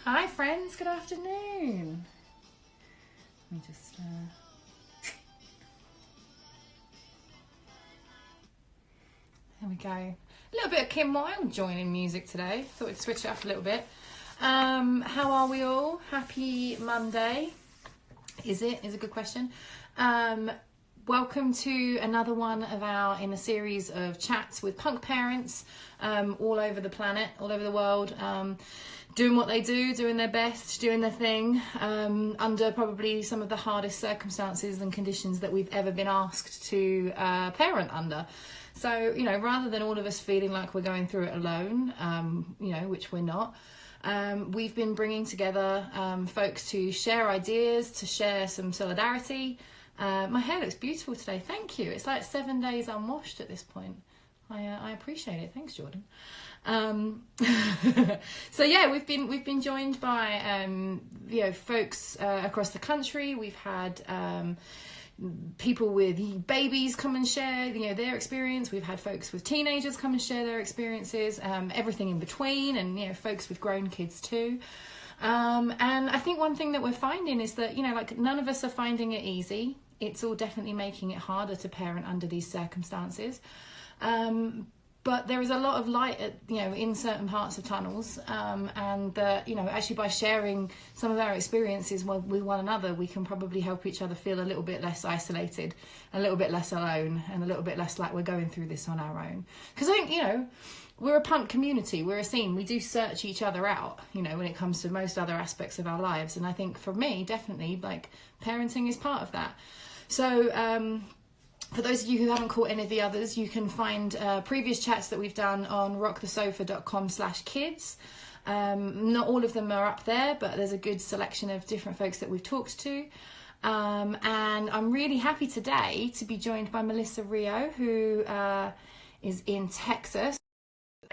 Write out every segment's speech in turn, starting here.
Hi friends, good afternoon. Let me just there we go. A little bit of Kim Wilde joining music today. Thought we'd switch it up a little bit. How are we all? Happy Monday. Is it? Is a good question. Welcome to another one of in a series of chats with punk parents all over the planet, all over the world, doing what they do, doing their best, doing their thing, under probably some of the hardest circumstances and conditions that we've ever been asked to parent under. So, you know, rather than all of us feeling like we're going through it alone, which we're not, we've been bringing together folks to share ideas, to share some solidarity. My hair looks beautiful today. Thank you. It's like 7 days unwashed at this point. I appreciate it. Thanks, Jordan. So yeah, we've been joined by folks across the country. We've had people with babies come and share their experience. We've had folks with teenagers come and share their experiences. Everything in between, and folks with grown kids too. And I think one thing that we're finding is that, none of us are finding it easy. It's all definitely making it harder to parent under these circumstances. But there is a lot of light in certain parts of tunnels. And actually by sharing some of our experiences with one another, we can probably help each other feel a little bit less isolated, a little bit less alone, and a little bit less like we're going through this on our own. Because I think, we're a punk community, we're a scene, we do search each other out, when it comes to most other aspects of our lives. And I think for me, definitely, parenting is part of that. So for those of you who haven't caught any of the others, you can find previous chats that we've done on rockthesofa.com/kids. Not all of them are up there, but there's a good selection of different folks that we've talked to. And I'm really happy today to be joined by Melissa Rio, who is in Texas.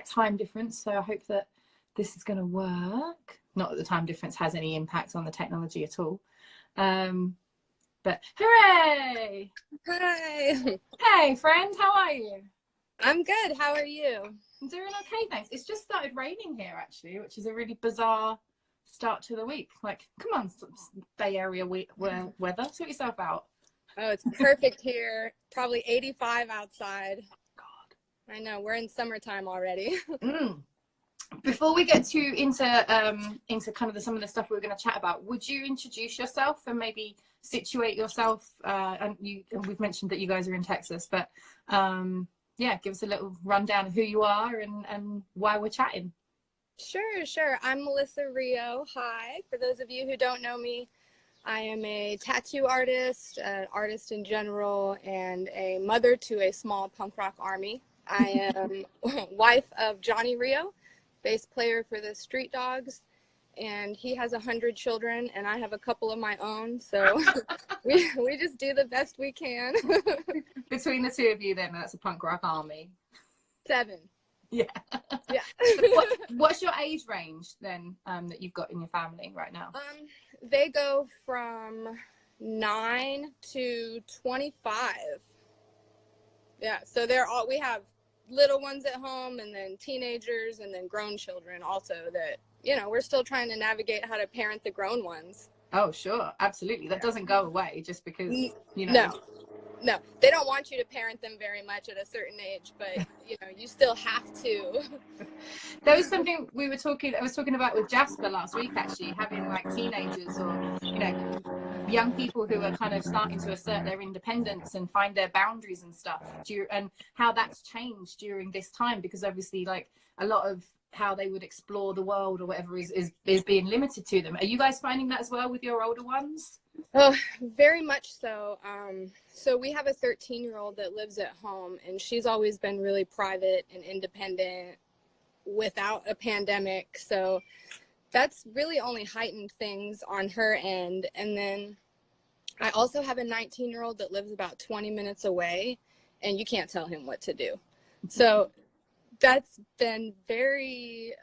Time difference, so I hope that this is going to work. Not that the time difference has any impact on the technology at all. But hooray! Hi! Hey friend, how are you? I'm good. How are you? I'm doing okay, thanks. It's just started raining here actually, which is a really bizarre start to the week. Come on, Bay Area weather, sort yourself out. Oh, it's perfect here. Probably 85 outside. God, I know, we're in summertime already. Before we get into kind of some of the stuff we're going to chat about, would you introduce yourself and maybe situate yourself? And we've mentioned that you guys are in Texas, but give us a little rundown of who you are and why we're chatting. Sure. I'm Melissa Rio. Hi. For those of you who don't know me, I am a tattoo artist, an artist in general, and a mother to a small punk rock army. I am wife of Johnny Rio, bass player for the Street Dogs, and he has 100 children, and I have a couple of my own, so we just do the best we can. Between the two of you, then, that's a punk rock army. 7. Yeah. What's your age range then that you've got in your family right now? They go from 9 to 25. Yeah, so we have little ones at home, and then teenagers, and then grown children also that, we're still trying to navigate how to parent the grown ones. Oh, sure. Absolutely. That doesn't go away just because, No, they don't want you to parent them very much at a certain age, but you still have to. There was something I was talking about with Jasper last week, actually, having teenagers or, young people who are kind of starting to assert their independence and find their boundaries and stuff, and how that's changed during this time, because obviously a lot of how they would explore the world or whatever is being limited to them. Are you guys finding that as well with your older ones? Oh, very much so. So we have a 13-year-old that lives at home, and she's always been really private and independent without a pandemic. So that's really only heightened things on her end. And then I also have a 19-year-old that lives about 20 minutes away, and you can't tell him what to do. So that's been very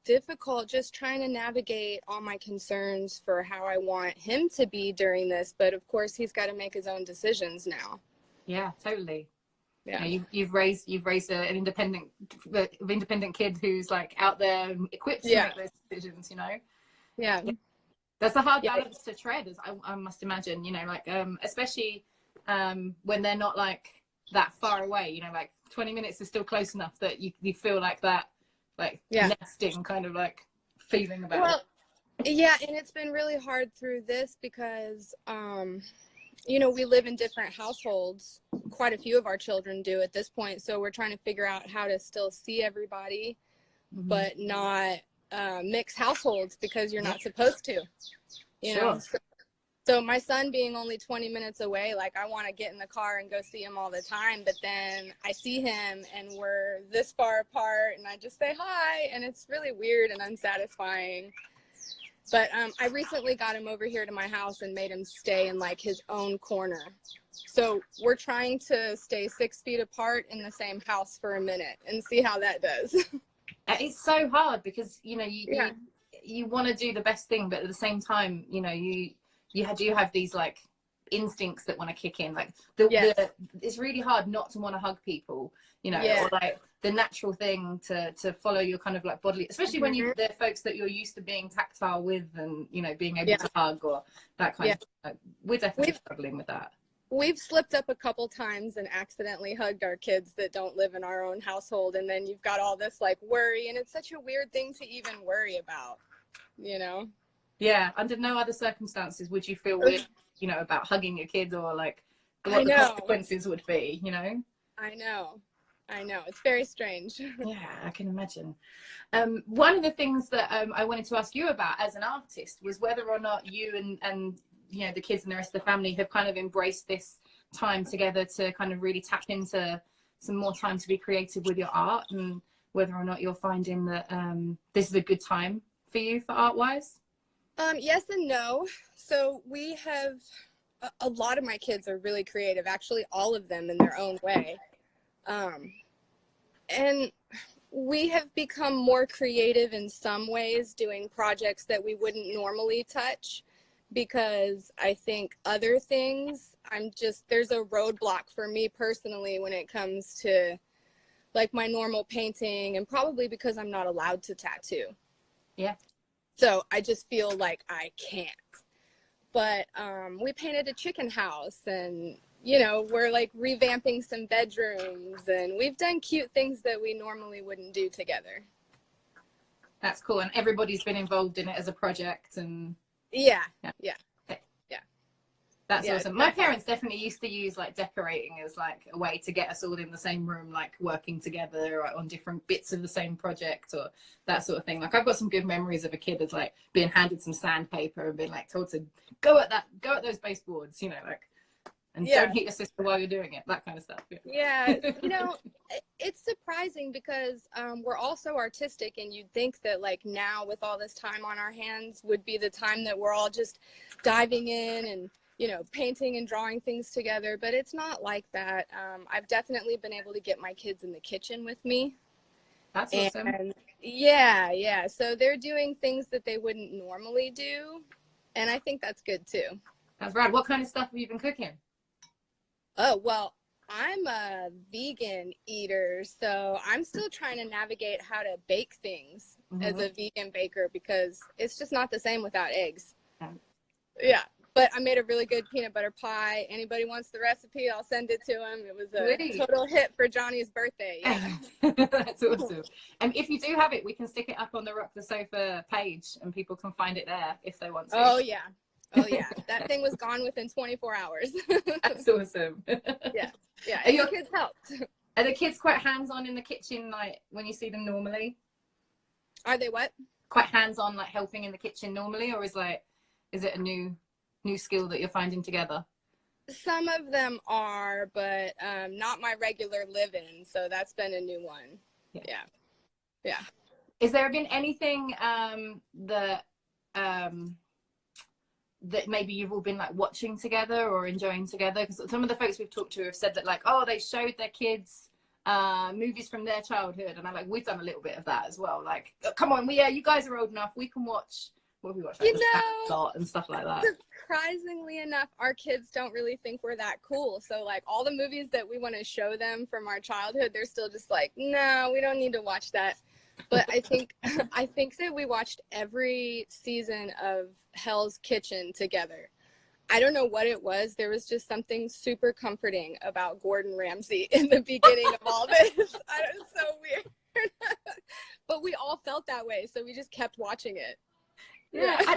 difficult, just trying to navigate all my concerns for how I want him to be during this. But of course, he's got to make his own decisions now. Yeah, totally. Yeah, you've raised an independent kid who's out there and equipped to make those decisions. Yeah. That's a hard Yeah. balance to tread, as I must imagine, you know, like especially when they're not like that far away, you know, like 20 minutes is still close enough that you feel like that, like nesting kind of like feeling about it. Yeah, and it's been really hard through this because you know, we live in different households. Quite a few of our children do at this point, so we're trying to figure out how to still see everybody, but not mix households because you're not supposed to, you know. So my son being only 20 minutes away, like I want to get in the car and go see him all the time, but then I see him and we're this far apart and I just say hi, and it's really weird and unsatisfying. But I recently got him over here to my house and made him stay in like his own corner. So we're trying to stay 6 feet apart in the same house for a minute and see how that does. It's so hard because, you know, you want to do the best thing, but at the same time, you know, you do have these like instincts that want to kick in, like it's really hard not to want to hug people, you know, or like the natural thing to follow your kind of like bodily, especially when they're folks that you're used to being tactile with and, you know, being able to hug or that kind of thing. Like, we're definitely struggling with that. We've slipped up a couple times and accidentally hugged our kids that don't live in our own household, and then you've got all this like worry, and it's such a weird thing to even worry about, you know. Yeah, under no other circumstances would you feel weird, you know, about hugging your kids or like what the consequences would be, you know. I know, it's very strange. Yeah, I can imagine. One of the things that I wanted to ask you about as an artist was whether or not you and you know the kids and the rest of the family have kind of embraced this time together to kind of really tap into some more time to be creative with your art, and whether or not you're finding that this is a good time for you for art wise. Yes and no. So we have a lot of my kids are really creative, actually all of them in their own way. And we have become more creative in some ways doing projects that we wouldn't normally touch, because I think other things, there's a roadblock for me personally when it comes to like my normal painting, and probably because I'm not allowed to tattoo. Yeah. So I just feel like I can't. But we painted a chicken house, and, you know, we're like revamping some bedrooms, and we've done cute things that we normally wouldn't do together. That's cool. And everybody's been involved in it as a project. And yeah. That's awesome. My parents definitely used to use like decorating as like a way to get us all in the same room, like working together on different bits of the same project or that sort of thing. Like I've got some good memories of a kid as like being handed some sandpaper and being like told to go at those baseboards, you know, like, and don't hit your sister while you're doing it, that kind of stuff. Yeah, you know, it's surprising because we're also artistic, and you'd think that like now with all this time on our hands would be the time that we're all just diving in and, you know, painting and drawing things together, but it's not like that. I've definitely been able to get my kids in the kitchen with me. That's awesome. Yeah. So they're doing things that they wouldn't normally do, and I think that's good too. That's rad. What kind of stuff have you been cooking? Oh, well, I'm a vegan eater, so I'm still trying to navigate how to bake things as a vegan baker, because it's just not the same without eggs. Yeah. But I made a really good peanut butter pie. Anybody wants the recipe, I'll send it to them. It was a total hit for Johnny's birthday. Yeah. That's awesome. And if you do have it, we can stick it up on the Rock the Sofa page and people can find it there if they want to. Oh, yeah. That thing was gone within 24 hours. That's awesome. Yeah. And your kids helped. Are the kids quite hands-on in the kitchen, like when you see them normally? Are they what? Quite hands-on, like helping in the kitchen normally, or is it a new skill that you're finding together? Some of them are, but not my regular live-in, so that's been a new one. Yeah. Is there been anything that maybe you've all been like watching together or enjoying together? Because some of the folks we've talked to have said that like, oh, they showed their kids movies from their childhood, and I'm like, we've done a little bit of that as well. Like, come on, you guys are old enough, we can watch. What have we watched? Like, and stuff like that. Surprisingly enough, our kids don't really think we're that cool. So like all the movies that we want to show them from our childhood, they're still just like, no, we don't need to watch that. But I think that we watched every season of Hell's Kitchen together. I don't know what it was. There was just something super comforting about Gordon Ramsay in the beginning of all this. It was so weird. But we all felt that way, so we just kept watching it. Yeah.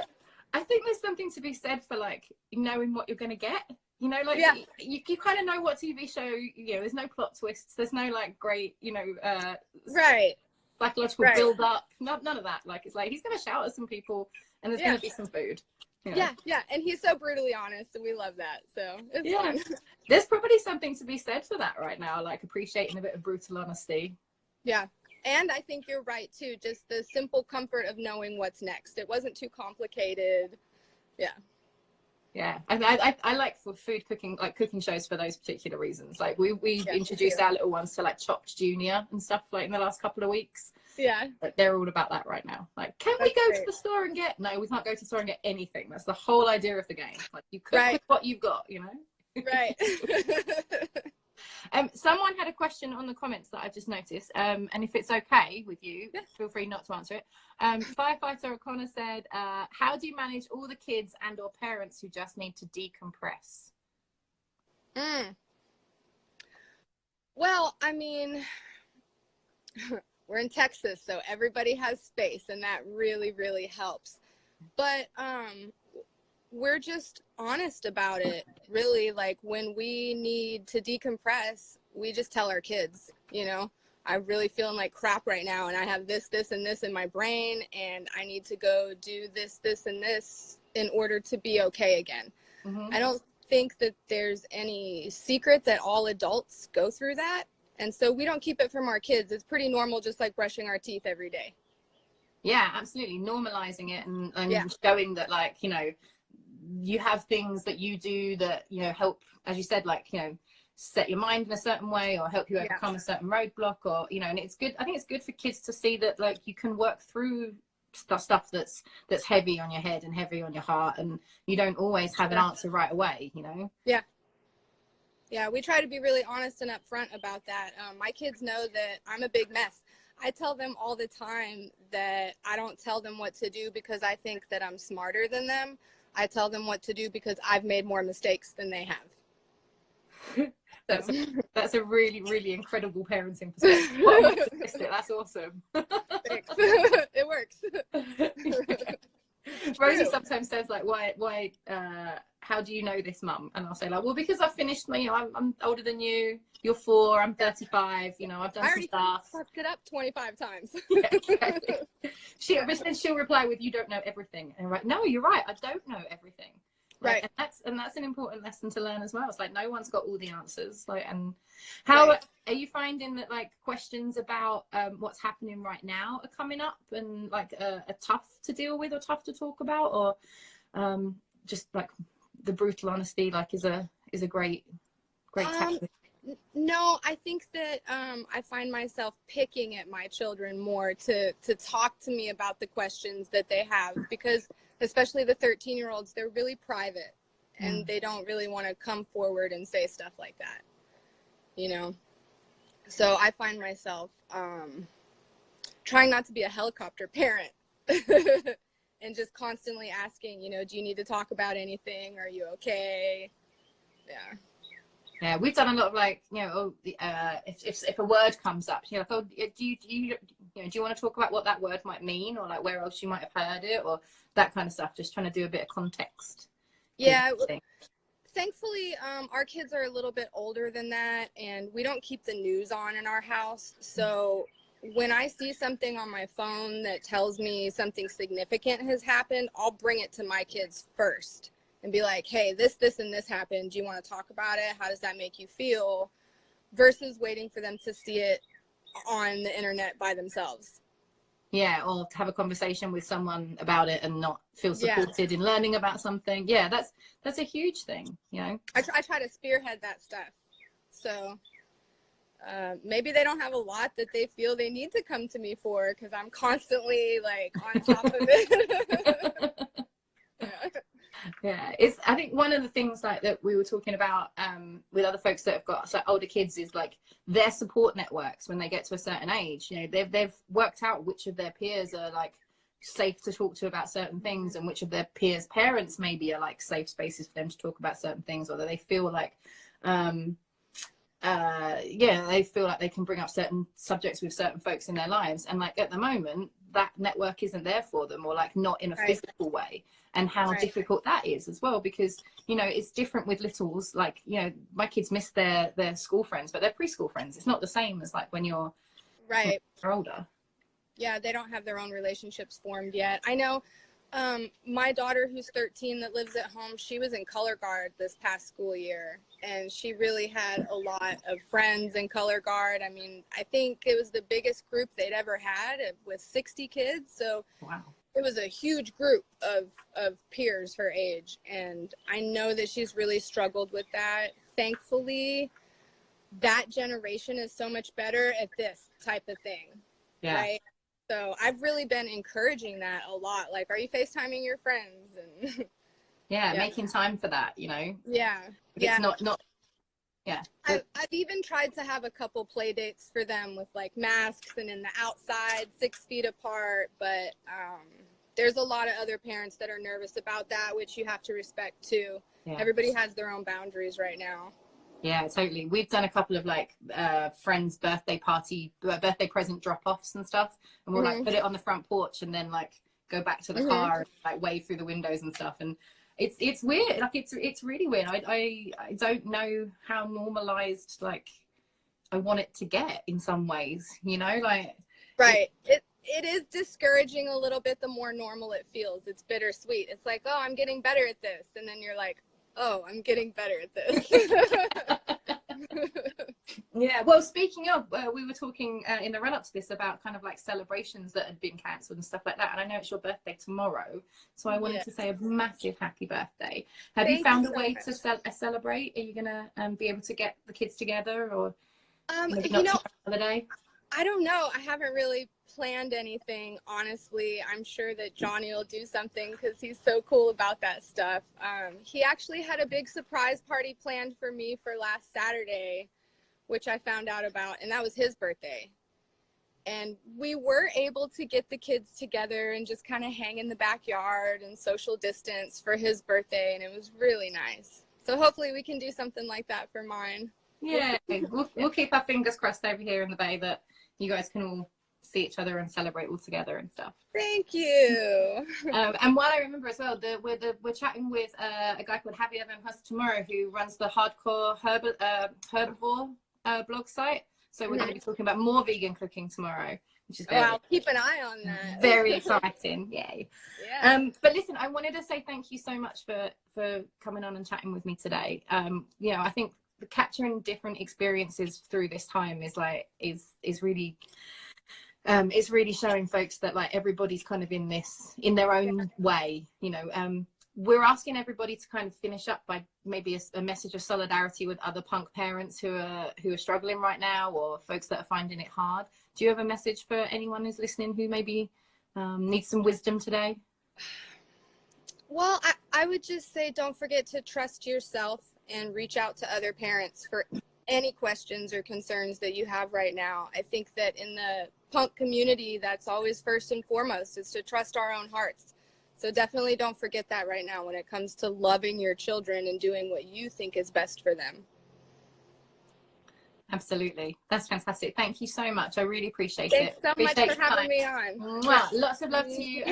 I think there's something to be said for like knowing what you're going to get. You know, like you kind of know what TV show, you know, there's no plot twists. There's no like great, you know, right. psychological build up. None of that. Like, it's like, he's going to shout at some people and there's going to be some food. You know? Yeah. And he's so brutally honest and we love that. So it's fun. There's probably something to be said for that right now. Like appreciating a bit of brutal honesty. Yeah. And I think you're right too. Just the simple comfort of knowing what's next. It wasn't too complicated. Yeah. Yeah, I like for food cooking, like cooking shows for those particular reasons. Like we introduced our little ones to like Chopped Junior and stuff like in the last couple of weeks. Yeah. But they're all about that right now. Like, can we go to the store and get? No, we can't go to the store and get anything. That's the whole idea of the game. Like, you cook with what you've got, you know? Right. Someone had a question on the comments that I've just noticed, and if it's okay with you, feel free not to answer it. Firefighter O'Connor said, how do you manage all the kids and or parents who just need to decompress? Well, I mean, we're in Texas, so everybody has space, and that really, really helps. But we're just honest about it, really. Like, when we need to decompress, we just tell our kids, you know, I'm really feeling like crap right now, and I have this, and this in my brain, and I need to go do this, and this in order to be okay again. I don't think that there's any secret that all adults go through that. And so we don't keep it from our kids. It's pretty normal, just like brushing our teeth every day. Yeah, absolutely. Normalizing it and showing that, like, you know, you have things that you do that, you know, help, as you said, like, you know, set your mind in a certain way or help you overcome a certain roadblock, or, you know, and it's good. I think it's good for kids to see that, like, you can work through stuff that's heavy on your head and heavy on your heart, and you don't always have an answer right away, you know? Yeah, we try to be really honest and upfront about that. My kids know that I'm a big mess. I tell them all the time that I don't tell them what to do because I think that I'm smarter than them. I tell them what to do because I've made more mistakes than they have. That's a really, really incredible parenting perspective. That's awesome. Thanks. It works. Rosie sometimes says, like, why how do you know this, Mum? And I'll say, like, well, because I've finished my, you know, I'm older than you, you're 4, I'm 35, you know, I've done some stuff. I fucked it up 25 times. Yeah, exactly. She'll reply with, you don't know everything. And I'm like, no, you're right, I don't know everything. Like, right. And that's an important lesson to learn as well. It's like, no one's got all the answers. Like, and how are you finding that, like, questions about what's happening right now are coming up and, like, are tough to deal with or tough to talk about, or just like the brutal honesty, like, is a great tactic? No, I think that I find myself picking at my children more to talk to me about the questions that they have, because especially the 13-year-olds, they're really private and they don't really want to come forward and say stuff like that, you know? So I find myself trying not to be a helicopter parent and just constantly asking, you know, do you need to talk about anything? Are you okay? Yeah. Yeah, we've done a lot of, like, you know, if a word comes up, you know, like, oh, do you want to talk about what that word might mean, or like where else you might have heard it, or that kind of stuff. Just trying to do a bit of context. Yeah. Thankfully, our kids are a little bit older than that, and we don't keep the news on in our house. So when I see something on my phone that tells me something significant has happened, I'll bring it to my kids first and be like, hey, this, and this happened. Do you want to talk about it? How does that make you feel? Versus waiting for them to see it on the internet by themselves. Yeah, or to have a conversation with someone about it and not feel supported in learning about something. Yeah, that's a huge thing, you know. I try to spearhead that stuff. So maybe they don't have a lot that they feel they need to come to me for, because I'm constantly, like, on top of it. Yeah. Yeah, it's, I think one of the things like that we were talking about with other folks that have got like older kids is like their support networks when they get to a certain age. You know, they've worked out which of their peers are like safe to talk to about certain things, and which of their peers' parents maybe are like safe spaces for them to talk about certain things, or that they feel like yeah, they feel like they can bring up certain subjects with certain folks in their lives. And like at the moment, that network isn't there for them, or like not in a physical way. And how difficult that is as well, because, you know, it's different with littles. Like, you know, my kids miss their school friends, but they're preschool friends. It's not the same as like when you're older. Yeah, they don't have their own relationships formed yet. I know my daughter, who's 13, that lives at home, she was in color guard this past school year, and she really had a lot of friends in color guard. I mean, I think it was the biggest group they'd ever had with 60 kids. So wow, it was a huge group of peers her age. And I know that she's really struggled with that. Thankfully, that generation is so much better at this type of thing. yeah. Right? So I've really been encouraging that a lot. Like, are you FaceTiming your friends? And yeah, making time for that, you know? Yeah. It's not, yeah. I've even tried to have a couple play dates for them with like masks and in the outside, 6 feet apart. But there's a lot of other parents that are nervous about that, which you have to respect too. Yeah. Everybody has their own boundaries right now. Yeah, totally. We've done a couple of like friends' birthday present drop-offs and stuff, and we'll like put it on the front porch and then like go back to the car and like wave through the windows and stuff. And it's weird. Like it's really weird. I don't know how normalized like I want it to get in some ways, you know, like it is discouraging a little bit the more normal it feels. It's bittersweet. It's like, oh, I'm getting better at this, and then you're like, oh, I'm getting better at this. Yeah, well, speaking of, we were talking in the run-up to this about kind of like celebrations that had been cancelled and stuff like that, and I know it's your birthday tomorrow, so I wanted to say a massive happy birthday. Have you found a way to celebrate? Are you gonna be able to get the kids together, or you know, holiday? I don't know. I haven't really planned anything, honestly. I'm sure that Johnny will do something because he's so cool about that stuff. He actually had a big surprise party planned for me for last Saturday, which I found out about, and that was his birthday. And we were able to get the kids together and just kind of hang in the backyard and social distance for his birthday, and it was really nice. So hopefully we can do something like that for mine. Yeah, we'll keep our fingers crossed over here in the Bay that you guys can all see each other and celebrate all together and stuff. Thank you. And while I remember as well, we're chatting with a guy called Javier Van Hus tomorrow, who runs the Hardcore Herbivore blog site. So we're going to be talking about more vegan cooking tomorrow, which is I'll keep an eye on that. Very exciting. Yay. Yeah. But listen, I wanted to say thank you so much for coming on and chatting with me today. You know, I think capturing different experiences through this time is really it's really showing folks that like everybody's kind of in this in their own way, you know. We're asking everybody to kind of finish up by maybe a message of solidarity with other punk parents who are struggling right now, or folks that are finding it hard. Do you have a message for anyone who's listening who maybe needs some wisdom today? Well, I would just say don't forget to trust yourself and reach out to other parents for any questions or concerns that you have right now. I think that in the punk community, that's always first and foremost, is to trust our own hearts. So definitely don't forget that right now when it comes to loving your children and doing what you think is best for them. Absolutely. That's fantastic. Thank you so much. I really appreciate it. Thanks so much for having me on. Mwah. Lots of love to you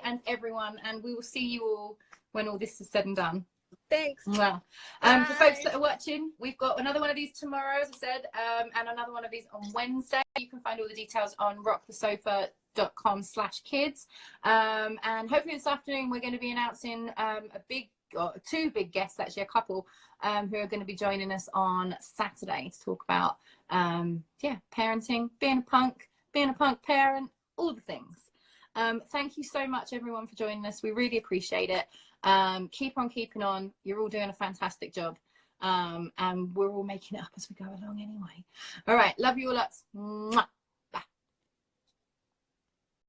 and everyone. And we will see you all when all this is said and done. Thanks. Well, for folks that are watching, we've got another one of these tomorrow, as I said, and another one of these on Wednesday. You can find all the details on rockthesofa.com/kids. And hopefully this afternoon we're going to be announcing two big guests, actually a couple, who are going to be joining us on Saturday to talk about parenting, being a punk parent, all the things. Thank you so much everyone for joining us. We really appreciate it. Keep on keeping on. You're all doing a fantastic job, and we're all making it up as we go along anyway. All right, love you all lots. Mwah.